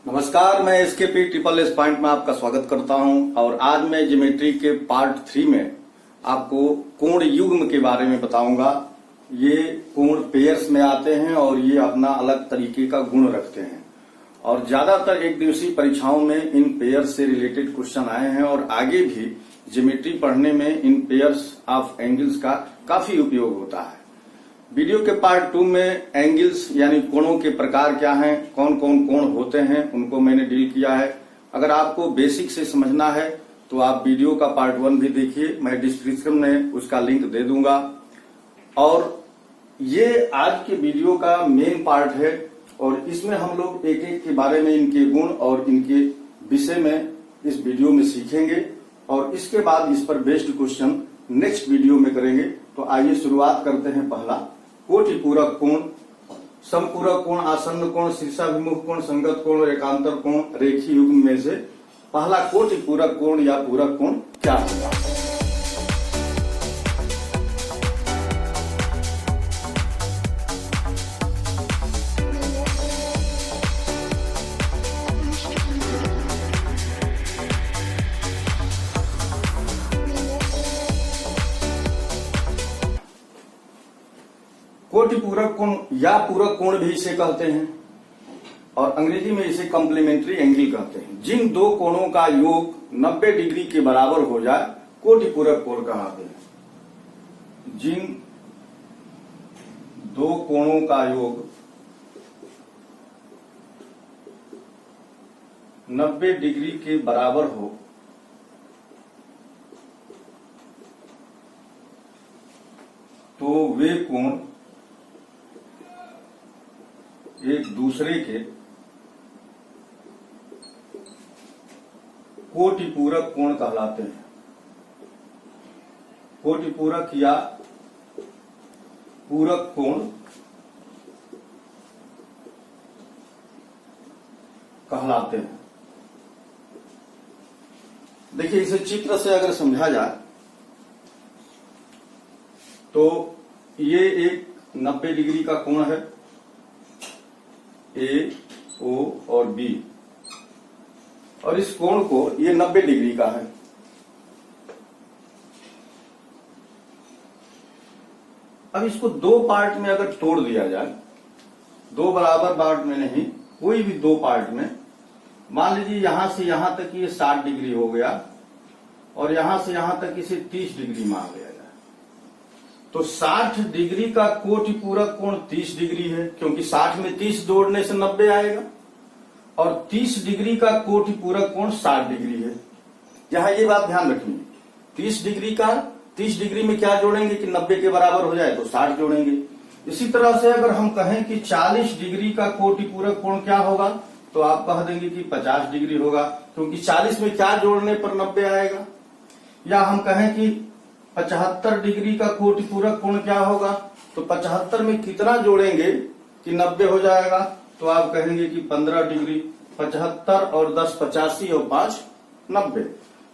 नमस्कार, मैं SKP triple S point में आपका स्वागत करता हूं और आज मैं ज्योमेट्री के पार्ट 3 में आपको कोण युग्म के बारे में बताऊंगा। ये कोण पेयर्स में आते हैं और ये अपना अलग तरीके का गुण रखते हैं और ज्यादातर एक दिवसीय परीक्षाओं में इन पेयर्स से रिलेटेड क्वेश्चन आए हैं और आगे भी ज्योमेट्री पढ़ने में इन पेयर्स ऑफ एंगल्स का काफी उपयोग होता है। वीडियो के पार्ट 2 में एंगल्स यानी कोणों के प्रकार क्या हैं, कौन कौन कोण होते हैं, उनको मैंने डील किया है। अगर आपको बेसिक से समझना है तो आप वीडियो का पार्ट 1 भी देखिए, मैं डिस्क्रिप्शन में उसका लिंक दे दूंगा। और ये आज के वीडियो का मेन पार्ट है और इसमें हम लोग एक एक के बारे में, इनके गुण और इनके विषय में इस वीडियो में सीखेंगे और इसके बाद इस पर बेस्ड क्वेश्चन नेक्स्ट वीडियो में करेंगे। तो आइए शुरुआत करते हैं। पहला, कोटि पूरक कोण, समपूरक कोण, आसन्न कोण, शीर्षाभिमुख कोण, संगत कोण और एकांतर कोण रेखीय युग्म में से पहला कोटि पूरक कोण या पूरक कोण क्या होगा। कोटि पूरक कोण या पूरक कोण भी इसे कहते हैं और अंग्रेजी में इसे कॉम्प्लीमेंट्री एंगल कहते हैं। जिन दो कोणों का योग 90 डिग्री के बराबर हो जाए कोटि पूरक कोण कहलाते हैं। जिन दो कोणों का योग 90 डिग्री के बराबर हो तो वे कोण एक दूसरे के कोटि पूरक कोण कहलाते हैं। कोटि पूरक या पूरक कोण कहलाते हैं। देखिए, इसे चित्र से अगर समझा जाए तो ये एक 90 डिग्री का कोण है, ए, ओ और बी, और इस कोण को ये 90 डिग्री का है। अब इसको दो पार्ट में अगर तोड़ दिया जाए, दो बराबर पार्ट में नहीं, कोई भी दो पार्ट में, मान लीजिए यहां से यहां तक ये 60 डिग्री हो गया और यहां से यहां तक इसे 30 डिग्री मान लिया जाए, तो 60 डिग्री का कोटि पूरक कोण 30 डिग्री है, क्योंकि 60 में 30 जोड़ने से 90 आएगा, और 30 डिग्री का कोटि पूरक कोण 60 डिग्री है। यहां ये बात ध्यान रखनी है, 30 डिग्री का 30 डिग्री में क्या जोड़ेंगे कि 90 के बराबर हो जाए तो 60 जोड़ेंगे। इसी तरह से अगर हम कहें कि 40 डिग्री का कोटि पूरक कोण क्या होगा तो आप कह देंगे कि 50 डिग्री होगा, क्योंकि 40 में क्या जोड़ने पर 90 आएगा। या हम कहें कि 75 डिग्री का कोटि पूरक कोण क्या होगा तो 75 में कितना जोड़ेंगे कि 90 हो जाएगा, तो आप कहेंगे कि 15 डिग्री, 75 और 10 85 और 5 90।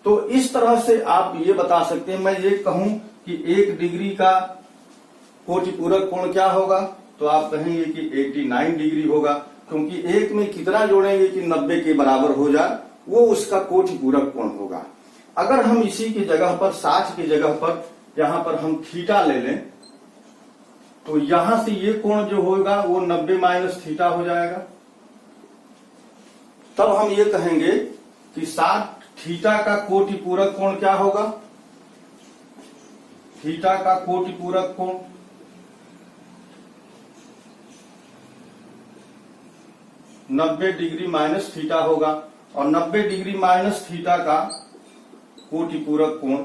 तो इस तरह से आप ये बता सकते हैं। मैं ये कहूं कि 1 डिग्री का कोटि पूरक कोण क्या होगा तो आप कहेंगे कि 89 डिग्री होगा, क्योंकि एक में कितना जोड़ेंगे कि 90 के बराबर हो जाए, वो उसका कोटि पूरक कोण होगा। अगर हम इसी की जगह पर 60 की जगह पर यहां पर हम थीटा ले लें तो यहां से ये कोण जो होगा वो 90 माइनस थीटा हो जाएगा। तब हम ये कहेंगे कि 60 थीटा का कोटि पूरक कोण क्या होगा। थीटा का कोटि पूरक कोण 90 डिग्री माइनस थीटा होगा और 90 डिग्री माइनस थीटा का कोटि पूरक कोण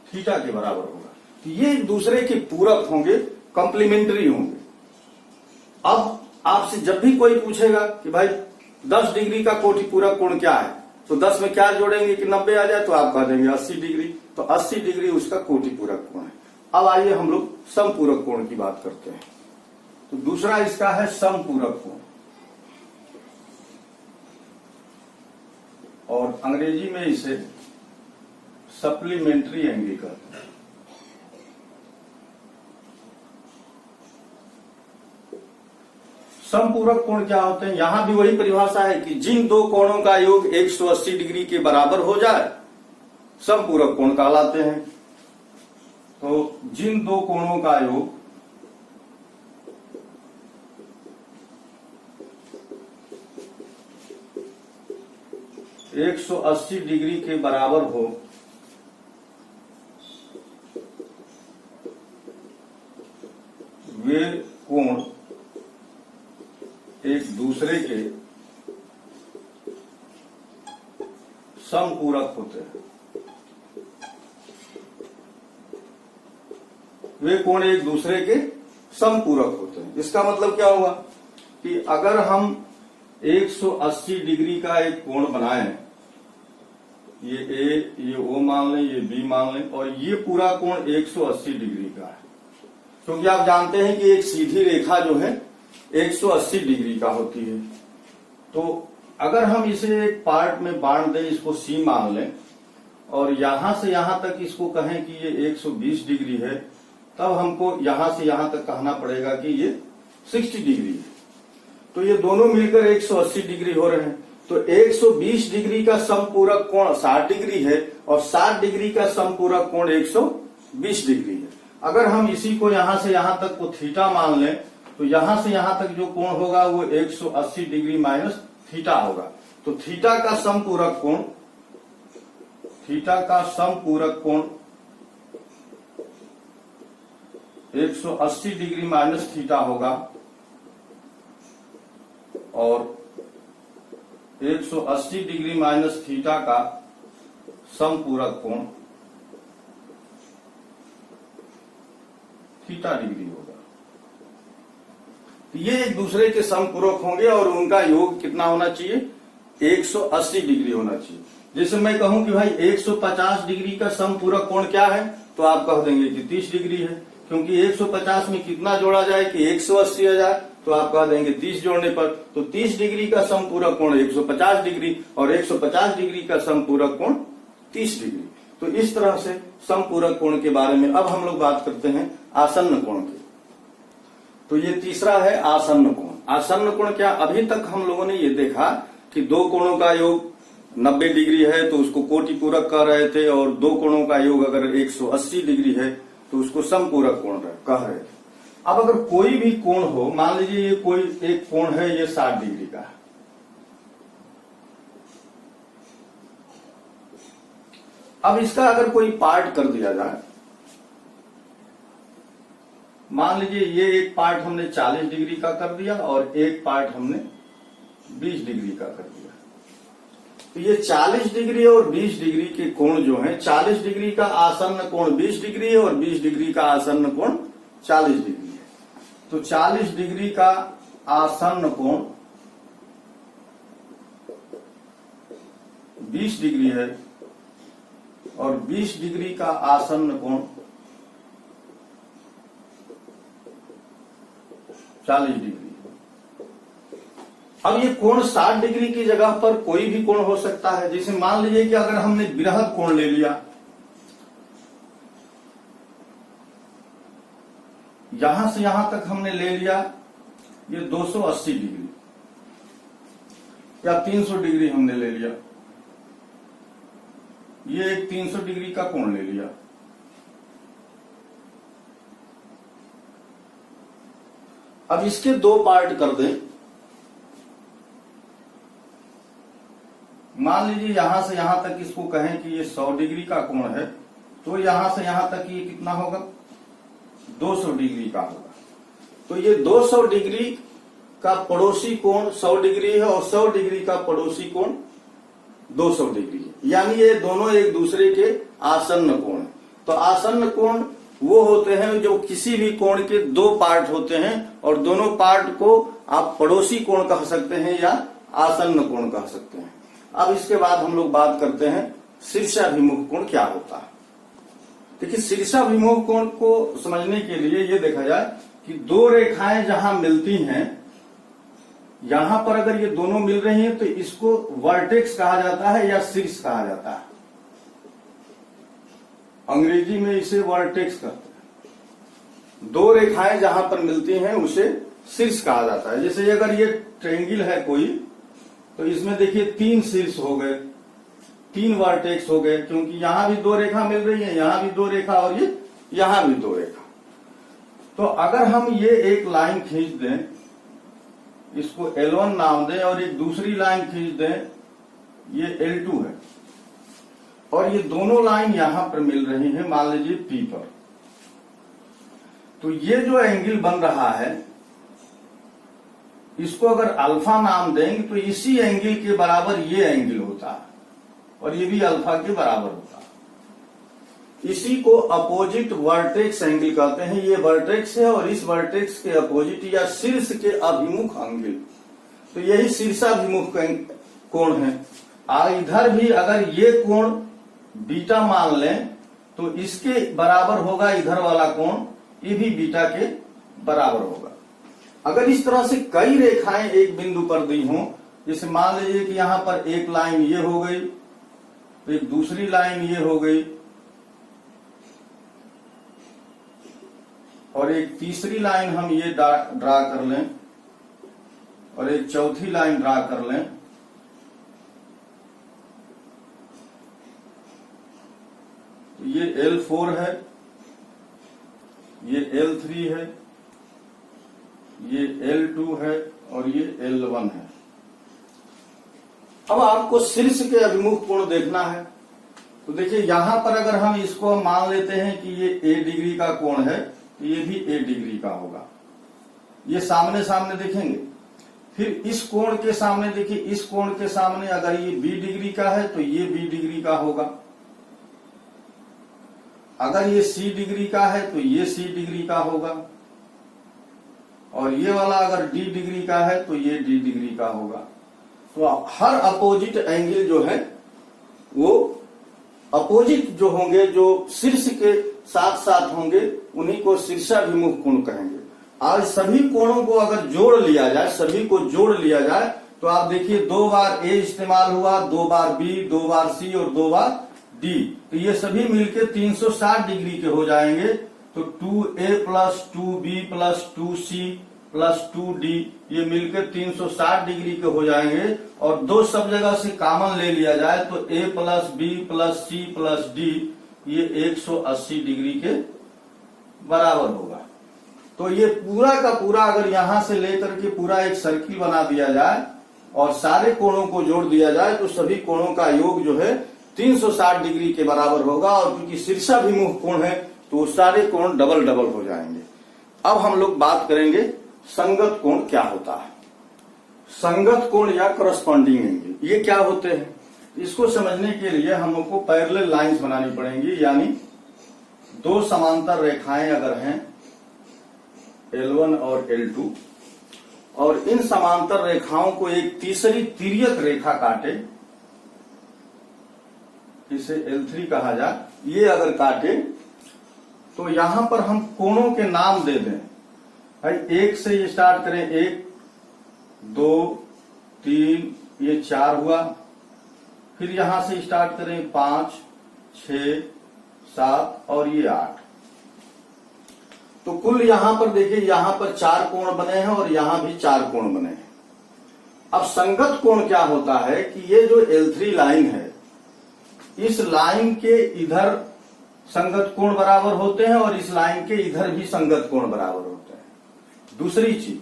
थीटा के बराबर होगा। ये एक दूसरे के पूरक होंगे, कॉम्प्लीमेंट्री होंगे। अब आपसे जब भी कोई पूछेगा कि भाई 10 डिग्री का कोटि पूरक कोण क्या है तो 10 में क्या जोड़ेंगे कि 90 आ जाए, तो आप कह देंगे 80 डिग्री, तो 80 डिग्री उसका कोटि पूरक कोण है। अब आइए हम लोग समपूरक कोण की बात करते हैं। तो दूसरा इसका है समपूरक कोण और अंग्रेजी में इसे सप्लीमेंट्री एंगल कहते हैं। समपूरक कोण क्या होते हैं? यहां भी वही परिभाषा है कि जिन दो कोणों का योग 180 डिग्री के बराबर हो जाए समपूरक कोण कहलाते हैं। तो जिन दो कोणों का योग 180 डिग्री के बराबर हो वे कोण एक दूसरे के समपूरक होते हैं। वे कोण एक दूसरे के समपूरक होते हैं। इसका मतलब क्या हुआ कि अगर हम 180 डिग्री का एक कोण बनाएं, ये ए, ये ओ मान लें, ये बी मान लें, और ये पूरा कोण 180 डिग्री का है, क्योंकि आप जानते हैं कि एक सीधी रेखा जो है 180 डिग्री का होती है। तो अगर हम इसे एक पार्ट में बांट दें, इसको सी मान लें, और यहां से यहां तक इसको कहें कि ये 120 डिग्री है, तब हमको यहां से यहां तक कहना पड़ेगा कि ये 60 डिग्री है। तो ये दोनों मिलकर 180 डिग्री हो रहे हैं। तो 120 डिग्री का समपूरक कोण 60 डिग्री है और 60 डिग्री का समपूरक कोण 120 डिग्री है। अगर हम इसी को यहां से यहां तक को थीटा मान लें, तो यहां से यहां तक जो कोण होगा वो 180 डिग्री माइनस थीटा होगा। तो थीटा का समपूरक कोण 180 डिग्री माइनस थीटा होगा, और 180 डिग्री माइनस थीटा का समपूरक कोण थीटा डिग्री होगा। तो ये एक दूसरे के समपूरक होंगे और उनका योग कितना होना चाहिए? 180 डिग्री होना चाहिए। जैसे मैं कहूं कि भाई 150 डिग्री का समपूरक कोण क्या है, तो आप कह देंगे कि 30 डिग्री है, क्योंकि 150 में कितना जोड़ा जाए कि 180 आ जाए, तो आप कह देंगे 30 जोड़ने पर। तो 30 डिग्री का समपूरक कोण 150 डिग्री और 150 डिग्री का समपूरक कोण 30 डिग्री। तो इस तरह से समपूरक कोण के बारे में अब हम लोग बात करते हैं आसन्न कोण की। तो ये तीसरा है आसन्न कोण। आसन्न कोण क्या? अभी तक हम लोगों ने ये देखा कि दो कोणों का योग 90 डिग्री है तो उसको कोटिपूरक कह रहे थे, और दो कोणों का योग अगर 180 डिग्री है तो उसको समपूरक कोण कह रहे थे। अब अगर कोई भी कोण हो, मान लीजिए ये कोई एक कोण है, ये 60 डिग्री का है, अब इसका अगर कोई पार्ट कर दिया जाए, मान लीजिए ये एक पार्ट हमने 40 डिग्री का कर दिया और एक पार्ट हमने 20 डिग्री का कर दिया। तो ये 40 डिग्री और 20 डिग्री के कोण जो हैं, 40 डिग्री का आसन्न कोण 20 डिग्री है और 20 डिग्री का आसन्न कोण 40 डिग्री है। तो 40 डिग्री का आसन्न कोण 20 डिग्री है और 20 डिग्री का आसन्न कोण 40 डिग्री। अब ये कोण 60 डिग्री की जगह पर कोई भी कोण हो सकता है। जैसे मान लीजिए कि अगर हमने बृहद कोण ले लिया, यहां से यहां तक हमने ले लिया ये 280 डिग्री या 300 डिग्री हमने ले लिया, ये एक 300 डिग्री का कोण ले लिया। अब इसके दो पार्ट कर दें। मान लीजिए यहां से यहां तक इसको कहें कि ये 100 डिग्री का कोण है, तो यहां से यहां तक ये कितना होगा? 200 डिग्री का होगा। तो ये 200 डिग्री का पड़ोसी कोण 100 डिग्री है और 100 डिग्री का पड़ोसी कोण 200 डिग्री है, यानी ये दोनों एक दूसरे के आसन्न कोण है। तो आसन्न कोण वो होते हैं जो किसी भी कोण के दो पार्ट होते हैं और दोनों पार्ट को आप पड़ोसी कोण कह सकते हैं या आसन्न कोण कह सकते हैं। अब इसके बाद हम लोग बात करते हैं शीर्षाभिमुख कोण क्या होता है। देखिए, शीर्षाभिमुख कोण को समझने के लिए ये देखा जाए कि दो रेखाएं जहां मिलती हैं, यहां पर अगर ये दोनों मिल रही हैं तो इसको वर्टेक्स कहा जाता है या शीर्ष कहा जाता है। अंग्रेजी में इसे वर्टेक्स कहते हैं। दो रेखाएं जहां पर मिलती हैं उसे शीर्ष कहा जाता है। जैसे अगर ये ट्रायंगल है कोई, तो इसमें देखिए 3 शीर्ष हो गए, 3 वर्टेक्स हो गए, क्योंकि यहां भी 2 रेखा मिल रही है, यहां भी 2 रेखा और ये यहां भी 2 रेखा। तो अगर हम ये एक लाइन खींच दें, इसको L1 नाम दें, और एक दूसरी लाइन खींच दें, ये L2 है, और ये दोनों लाइन यहां पर मिल रही है, मान लीजिए P पर। तो ये जो एंगल बन रहा है, इसको अगर अल्फा नाम देंगे तो इसी एंगल के बराबर ये एंगल होता है, और ये भी अल्फा के बराबर होता है। इसी को अपोजिट वर्टेक्स एंगल कहते हैं। ये वर्टेक्स है और इस वर्टेक्स के अपोजिट या शीर्ष के अभिमुख एंगल, तो यही शीर्षाभिमुख कोण है। इधर भी अगर ये कोण बीटा मान लें तो इसके बराबर होगा इधर वाला कोण, ये भी बीटा के बराबर होगा। अगर इस तरह से कई रेखाएं एक बिंदु पर दी हों, जैसे मान लीजिए कि यहां पर एक लाइन ये हो गई, एक दूसरी लाइन ये हो गई, और एक तीसरी लाइन हम ये ड्रा कर लें, और एक चौथी लाइन ड्रा कर लें, तो ये L4 है, ये L3 है, ये L2 है, और ये L1 है। अब आपको शीर्ष के अभिमुख कोण देखना है। तो देखिए यहां पर अगर हम इसको मान लेते हैं कि ये A डिग्री का कोण है, तो ये भी A डिग्री का होगा। ये सामने सामने देखेंगे। फिर इस कोण के सामने देखिए, इस कोण के सामने अगर ये B डिग्री का है तो ये B डिग्री का होगा। अगर ये C डिग्री का है तो ये C डिग्री का होगा, और ये वाला अगर D डिग्री का है तो ये D डिग्री का होगा। तो हर अपोजिट एंगल जो है वो अपोजिट जो होंगे, जो शीर्ष के साथ साथ होंगे, उन्हीं को शीर्षाभिमुख कोण कहेंगे। आज सभी कोणों को अगर जोड़ लिया जाए, सभी को जोड़ लिया जाए, तो आप देखिए 2 बार A इस्तेमाल हुआ, 2 बार B, 2 बार C और 2 बार D, तो ये सभी मिलके 360 डिग्री के हो जाएंगे। तो 2A plus 2B plus 2C plus 2D ये मिलकर 360 डिग्री के हो जाएंगे। और 2 सब जगह से कॉमन ले लिया जाए तो A plus B plus C plus D ये 180 डिग्री के बराबर होगा। तो ये पूरा का पूरा अगर यहां से लेकर के पूरा एक सर्किल बना दिया जाए और सारे कोणों को जोड़ दिया जाए, तो सभी कोणों का योग जो है 360 डिग्री के बराबर होगा। और क्योंकि शीर्षाभिमुख कोण है तो सारे कोण डबल डबल हो जाएंगे। अब हम लोग बात करेंगे संगत कोण क्या होता है। संगत कोण या करस्पॉन्डिंग एंगल ये क्या होते हैं, इसको समझने के लिए हम लोग को पैरेलल लाइंस बनानी पड़ेंगी। यानी 2 समांतर रेखाएं अगर हैं L1 और L2, और इन समांतर रेखाओं को एक तीसरी तिर्यक रेखा काटे, इसे L3 कहा जाए, ये अगर काटे तो यहां पर हम कोणों के नाम दे दें। भाई 1 से स्टार्ट करें, 1 2 3 ये 4 हुआ। फिर यहां से स्टार्ट करें 5 6 7 और ये 8। तो कुल यहां पर देखिए, यहां पर 4 कोण बने हैं और यहां भी 4 कोण बने हैं। अब संगत कोण क्या होता है कि ये जो L3 लाइन है, इस लाइन के इधर संगत कोण बराबर होते हैं और इस लाइन के इधर भी संगत कोण बराबर होते हैं। दूसरी चीज,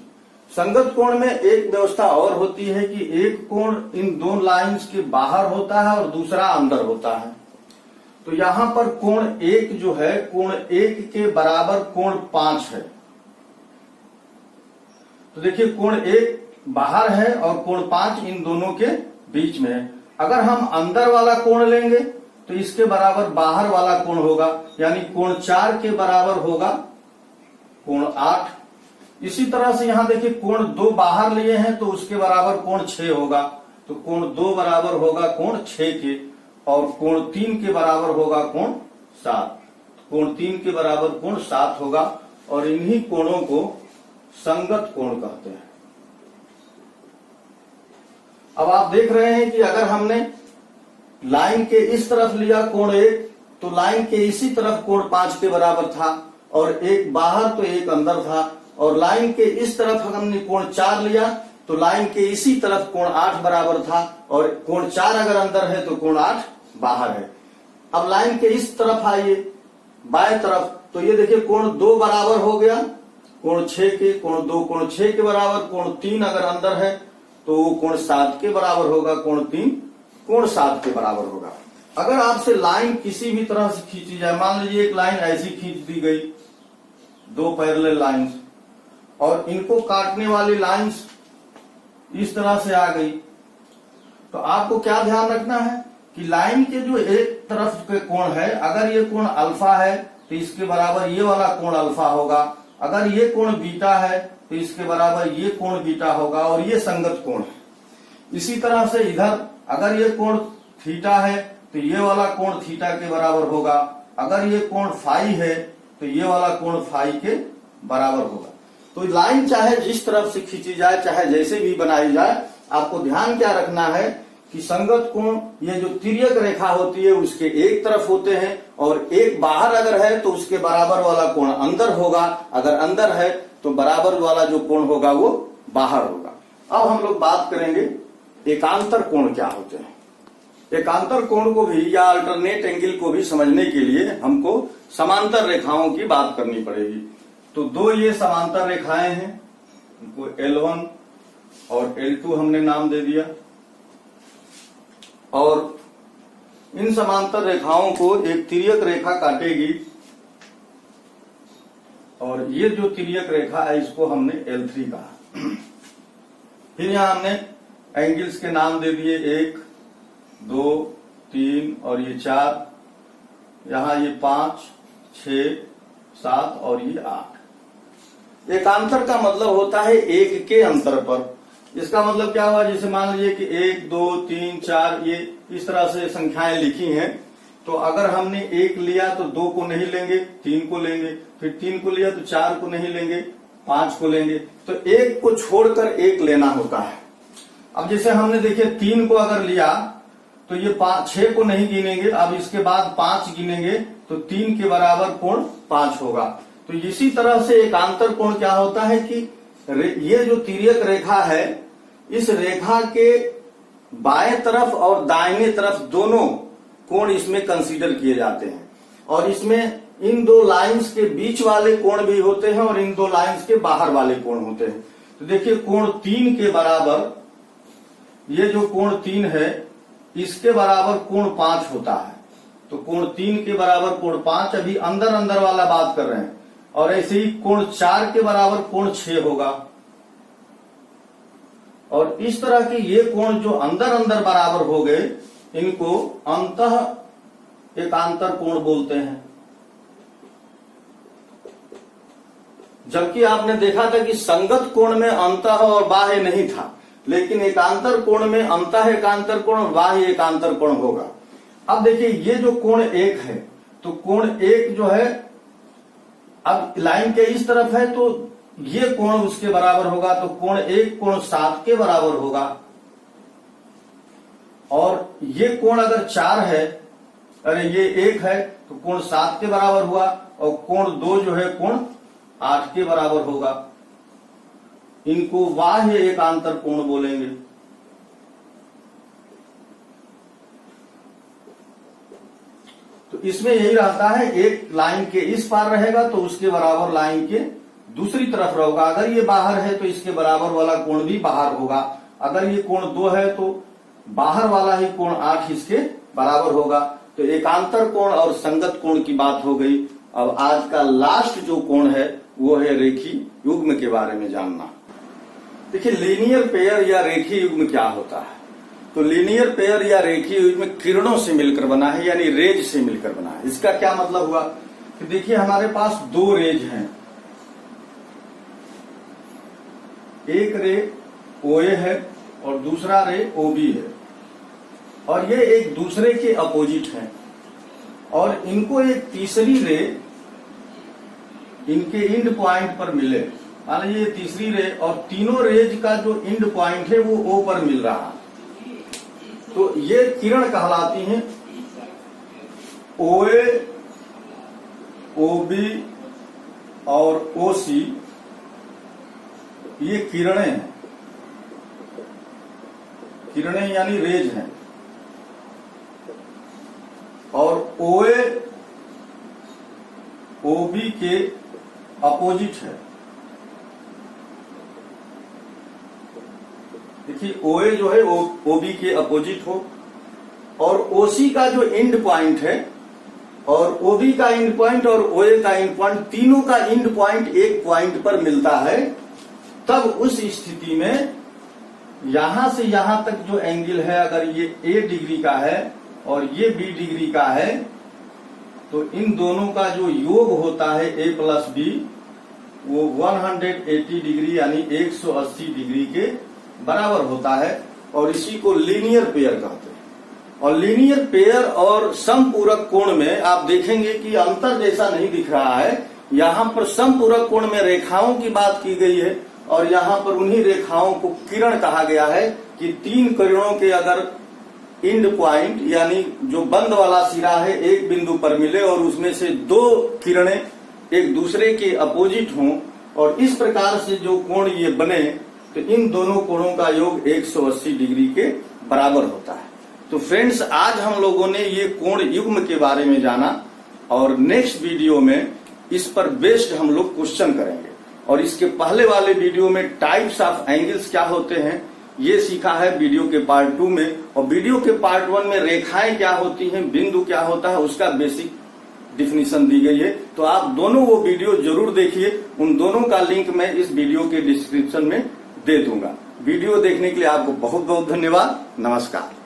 संगत कोण में एक व्यवस्था और होती है कि एक कोण इन 2 लाइंस के बाहर होता है और दूसरा अंदर होता है। तो यहां पर कोण 1 जो है, कोण 1 के बराबर कोण 5 है। तो देखिए कोण 1 बाहर है और कोण 5 इन दोनों के बीच में है। अगर हम अंदर वाला कोण लेंगे तो इसके बराबर बाहर वाला कोण होगा, यानी कोण 4 के बराबर होगा कोण 8। इसी तरह से यहां देखिए कोण 2 बाहर लिए हैं तो उसके बराबर कोण 6 होगा। तो कोण 2 बराबर होगा कोण 6 के, और कोण 3 के बराबर होगा कोण 7। कोण 3 के बराबर कोण 7 होगा, और इन्हीं कोणों को संगत कोण कहते हैं। अब आप देख रहे हैं कि अगर हमने लाइन के इस तरफ लिया कोण 1, तो लाइन के इसी तरफ कोण 5 के बराबर था, और एक बाहर तो एक अंदर था। और लाइन के इस तरफ हमने कोण 4 लिया तो लाइन के इसी तरफ कोण 8 बराबर था, और कोण 4 अगर अंदर है तो कोण 8 बाहर है। अब लाइन के इस तरफ आइए बाएं तरफ, तो ये देखिए कोण 2 बराबर हो गया कोण 6 के, कोण 2 कोण 6 के बराबर, कोण 3 अगर अंदर है तो वो कोण 7 के बराबर होगा, कोण 3 कोण 7 के बराबर होगा। अगर आपसे लाइन किसी भी तरह से खींची जाए, मान लीजिए एक लाइन ऐसी खींच दी गई, 2 पैरेलल लाइंस, और इनको काटने वाली लाइंस इस तरह से आ गई, तो आपको क्या ध्यान रखना है कि लाइन के जो एक तरफ के कोण है, अगर ये कोण अल्फा है तो इसके बराबर ये वाला कोण अल्फा होगा, अगर ये कोण बीटा है तो इसके बराबर ये कोण बीटा होगा, और ये संगत कोण है। इसी तरह से इधर अगर ये कोण थीटा है तो ये वाला कोण थीटा के बराबर होगा, अगर ये कोण फाई है तो ये वाला कोण फाई के बराबर होगा। तो लाइन चाहे जिस तरफ से खींची जाए, चाहे जैसे भी बनाई जाए, आपको ध्यान क्या रखना है कि संगत कोण, ये जो तिर्यक रेखा होती है उसके एक तरफ होते हैं, और एक बाहर अगर है तो उसके बराबर वाला कोण अंदर होगा, अगर अंदर है तो बराबर वाला जो कोण होगा वो बाहर होगा। अब हम लोग बात करेंगे एकांतर कोण क्या होते हैं। एकांतर कोण को भी या अल्टरनेट एंगल को भी समझने के लिए हमको समांतर रेखाओं की बात करनी पड़ेगी। तो 2 ये समांतर रेखाएं हैं, इनको L1 और L2 हमने नाम दे दिया, और इन समांतर रेखाओं को एक तिर्यक रेखा काटेगी, और ये जो तिर्यक रेखा है इसको हमने L3 कहा। फिर यहां हमने एंगल्स के नाम दे दिए, 1 2 3 और ये 4, यहां ये 5 6 7 और ये 8। एकांतर का मतलब होता है एक के अंतर पर। इसका मतलब क्या हुआ, जैसे मान लीजिए कि 1 2 3 4 ये इस तरह से संख्याएं लिखी हैं, तो अगर हमने 1 लिया तो 2 को नहीं लेंगे, 3 को लेंगे, फिर 3 को लिया तो 4 को नहीं लेंगे, 5 को लेंगे, तो 1 को छोड़कर 1 लेना होता है। अब जैसे हमने देखिए 3 को अगर लिया तो ये 6 को नहीं गिनेंगे, अब इसके बाद 5 गिनेंगे तो 3 के बराबर कोण 5 होगा। तो इसी तरह से एकांतर कोण क्या होता है कि ये जो तिर्यक रेखा है, इस रेखा के बाएं तरफ और दाहिने तरफ दोनों कोण इसमें कंसीडर किए जाते हैं, और इसमें इन 2 लाइंस के बीच वाले कोण भी होते हैं और इन 2 लाइंस के बाहर वाले कोण होते हैं। तो देखिए कोण 3 के बराबर, ये जो कोण 3 है इसके बराबर कोण 5 होता है, तो कोण 3 के बराबर कोण 5, अभी अंदर अंदर वाला बात कर रहे हैं, और ऐसे ही कोण 4 के बराबर कोण 6 होगा, और इस तरह के ये कोण जो अंदर अंदर बराबर हो गए, इनको अंतः एकांतर कोण बोलते हैं। जबकि आपने देखा था कि संगत कोण में अंतः और बाह्य नहीं था, लेकिन एकांतर कोण में अंतः एकांतर कोण और बाह्य एकांतर कोण होगा। अब देखिए ये जो कोण 1 है, तो कोण 1 जो है अब लाइन के इस तरफ है तो ये कोण उसके बराबर होगा, तो कोण 1 कोण 7 के बराबर होगा, और ये कोण अगर 4 है, अरे ये 1 है तो कोण 7 के बराबर हुआ, और कोण 2 जो है कोण 8 के बराबर होगा। इनको बाह्य एकांतर कोण बोलेंगे। तो इसमें यही रहता है, एक लाइन के इस पार रहेगा तो उसके बराबर लाइन के दूसरी तरफ रहेगा। अगर ये बाहर है तो इसके बराबर वाला कोण भी बाहर होगा, अगर ये कोण 2 है तो बाहर वाला ही कोण 8 इसके बराबर होगा। तो एकांतर कोण और संगत कोण की बात हो गई। अब आज का लास्ट जो कोण है वो है रेखीय युग्म के बारे में जानना। देखिए लीनियर पेयर या रेखीय युग्म क्या होता है। तो लीनियर पेयर या रेखीय युग्म किरणों से मिलकर बना है, यानी रेज से मिलकर बना है। इसका क्या मतलब हुआ कि देखिए हमारे पास 2 रेज हैं, एक रे OA है और दूसरा रे OB है, और ये एक दूसरे के अपोजिट हैं, और इनको एक तीसरी रे इनके इंड पॉइंट पर मिले। मान लीजिए ये तीसरी रे और तीनों रेज का जो इंड पॉइंट है वो O पर मिल रहा है, तो ये किरण कहलाती हैं। OA, OB और OC ये किरणें हैं, किरणें यानी रेज हैं, और OA OB के अपोजिट है। देखिए OA जो है OB के अपोजिट हो, और OC का जो एंड पॉइंट है, और OB का एंड पॉइंट और OA का एंड पॉइंट, तीनों का एंड पॉइंट एक पॉइंट पर मिलता है, तब उस स्थिति में यहां से यहां तक जो एंगल है, अगर ये A डिग्री का है और ये B डिग्री का है, तो इन दोनों का जो योग होता है A प्लस B, वो 180 डिग्री यानी 180 डिग्री के बराबर होता है, और इसी को लीनियर पेयर कहते हैं। और लीनियर पेयर और समपूरक कोण में आप देखेंगे कि अंतर जैसा नहीं दिख रहा है। यहाँ पर समपूरक कोण में रेखाओं की बात की गई है, और यहाँ पर उन्हीं रेखाओं को किरण कहा गया है कि तीन किरणों के अगर एंड पॉइंट यानी जो बंद वाला सिरा है एक बिंदु पर मिले, और उसमें से दो किरणें एक दूसरे के अपोजिट हों, और इस प्रकार से जो कोण ये बने, तो इन दोनों कोणों का योग 180 डिग्री के बराबर होता है। तो फ्रेंड्स, आज हम लोगों ने ये कोण युग्म के बारे में जाना, और नेक्स्ट वीडियो में इस पर बेस्ड हम लोग क्वेश्चन करेंगे। और इसके पहले वाले वीडियो में टाइप्स ऑफ एंगल्स क्या होते हैं ये सीखा है वीडियो के पार्ट 2 में, और वीडियो के पार्ट 1 में रेखाएं क्या होती हैं, बिंदु क्या होता है, उसका बेसिक डिफिनीशन दी गई है। तो आप दोनों वो वीडियो जरूर देखिए, उन दोनों का लिंक मैं इस वीडियो के डिस्क्रिप्शन में दे दूंगा। वीडियो देखने के लिए आपको बहुत बहुत धन्यवाद। नमस्कार।